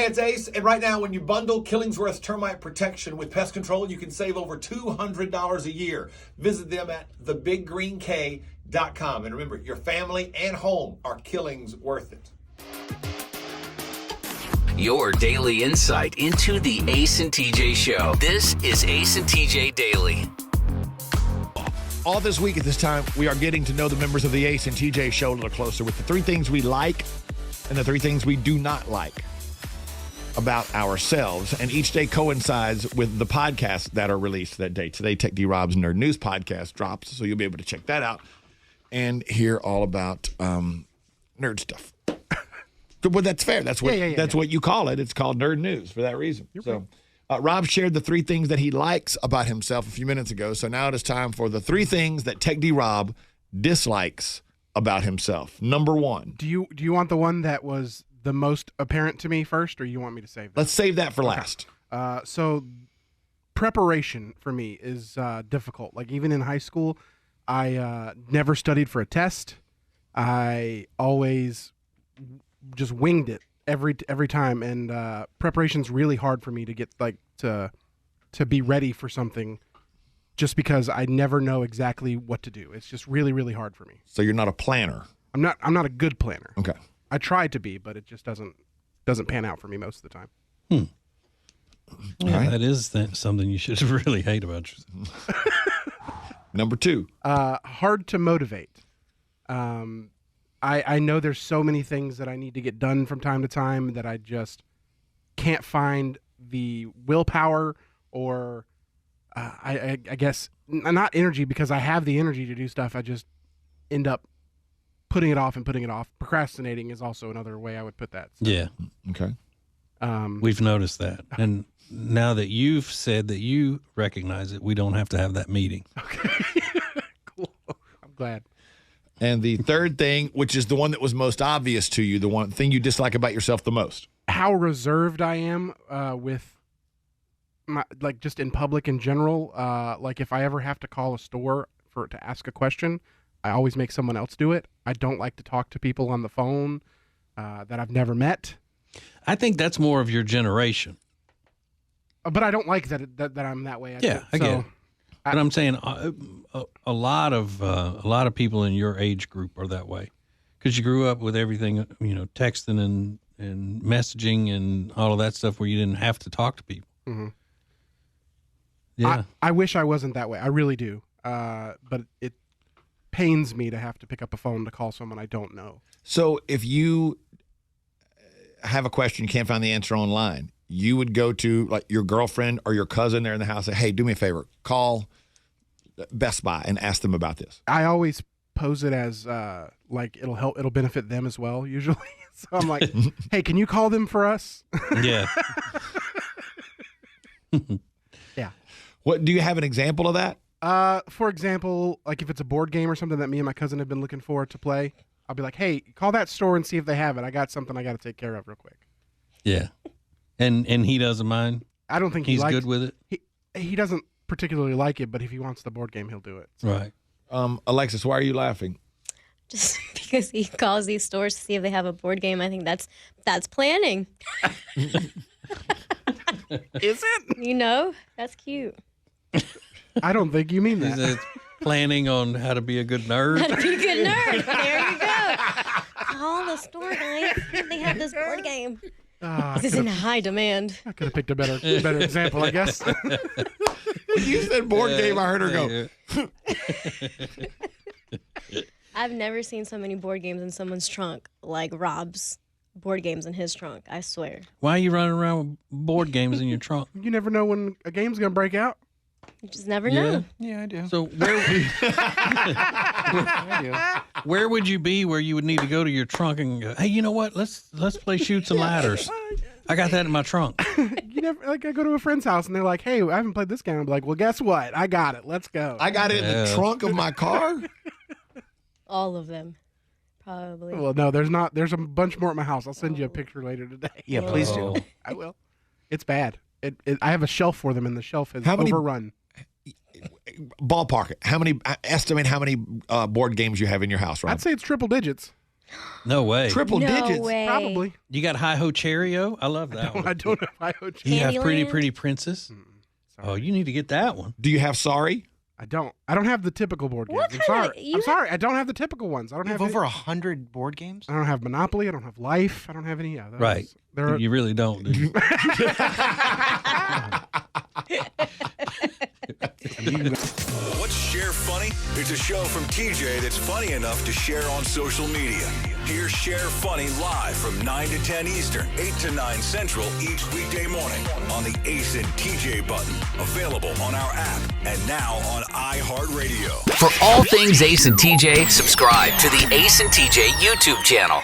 Hey, it's Ace, and right now when you bundle Killingsworth Termite Protection with Pest Control, you can save over $200 a year. Visit them at thebiggreenk.com. And remember, your family and home are Killings worth it. Your daily insight into the Ace and TJ Show. This is Ace and TJ Daily. All this week at this time, we are getting to know the members of the Ace and TJ Show a little closer with the 3 things we like and the 3 things we do not like about ourselves. And each day coincides with the podcasts that are released that day. Today, Tech D Rob's Nerd News podcast drops, so you'll be able to check that out and hear all about nerd stuff. Well, that's fair. That's what what you call it. It's called Nerd News for that reason. Rob shared the 3 things that he likes about himself a few minutes ago. So now it is time for the 3 things that Tech D Rob dislikes about himself. Number 1. Do you want the one that was the most apparent to me first, or you want me to save that? Let's save that for last. So preparation for me is difficult. Like even in high school, I never studied for a test. I always just winged it every time, and preparation's really hard for me to get to be ready for something, just because I never know exactly what to do. It's just really, really hard for me. So you're not a planner. I'm not a good planner. Okay. I tried to be, but it just doesn't pan out for me most of the time. Yeah, right. that is something you should really hate about yourself. Number 2. Hard to motivate. I know there's so many things that I need to get done from time to time that I just can't find the willpower or I guess not energy, because I have the energy to do stuff. I just end up putting it off. Procrastinating is also another way I would put that. So, Yeah. Okay. We've noticed that. And now that you've said that you recognize it, we don't have to have that meeting. Okay. Cool. I'm glad. And the 3rd thing, which is the one that was most obvious to you, the one thing you dislike about yourself the most. How reserved I am with my, just in public in general. Like if I ever have to call a store to ask a question, I always make someone else do it. I don't like to talk to people on the phone that I've never met. I think that's more of your generation. But I don't like that I'm that way. I get it. But I'm saying a lot of people in your age group are that way, because you grew up with everything, texting and messaging and all of that stuff where you didn't have to talk to people. Mm-hmm. Yeah. I wish I wasn't that way. I really do. But it pains me to have to pick up a phone to call someone I don't know. So if you have a question, you can't find the answer online, you would go to like your girlfriend or your cousin there in the house and say, hey, do me a favor, call Best Buy and ask them about this. I always pose it as it'll benefit them as well, usually. So I'm like, hey, can you call them for us? Yeah. Yeah. What do you have an example of that? For example, like if it's a board game or something that me and my cousin have been looking for to play, I'll be like, hey, call that store and see if they have it. I got something I got to take care of real quick. Yeah. And he doesn't mind? I don't think he's good with it? He doesn't particularly like it, but if he wants the board game, he'll do it. So. Right. Alexis, why are you laughing? Just because he calls these stores to see if they have a board game. I think that's planning. Is it? That's cute. I don't think you mean that. Is it planning on how to be a good nerd? How to be a good nerd. There you go. Call the store guys. They have this board game. This is in high demand. I could have picked a better example, I guess. When you said board game, I heard her go. I've never seen so many board games in someone's trunk like Rob's board games in his trunk. I swear. Why are you running around with board games in your trunk? You never know when a game's going to break out. You just never know. Yeah, I do. So where would you be where you would need to go to your trunk and go, hey, you know what? Let's play Shoots and Ladders. I got that in my trunk. You never I go to a friend's house and they're like, hey, I haven't played this game. I'm like, well, guess what? I got it. Let's go. I got it in the trunk of my car. All of them, probably. Well, no, there's not. There's a bunch more at my house. I'll send you a picture later today. Yeah, please do. I will. It's bad. I have a shelf for them, and the shelf is overrun. Ballpark it. Estimate how many board games you have in your house, Rob? I'd say it's triple digits. No way. Triple No digits. way. Probably. You got Hi-Ho Cheerio? I love that one. I don't know if I would. You have Pretty Candyland? Pretty Princess? Oh, you need to get that one. Do you have Sorry? I don't have the typical board games. What I'm kind of- sorry. you I'm sorry. I don't have the typical ones. I don't You have have any- over 100 board games? I don't have Monopoly. I don't have Life. I don't have any of those. Right. There are, You really don't, do you? What's Share Funny? It's a show from TJ that's funny enough to share on social media. Hear Share Funny live from 9 to 10 Eastern, 8 to 9 Central each weekday morning on the Ace and TJ button. Available on our app and now on iHeartRadio. For all things Ace and TJ, subscribe to the Ace and TJ YouTube channel.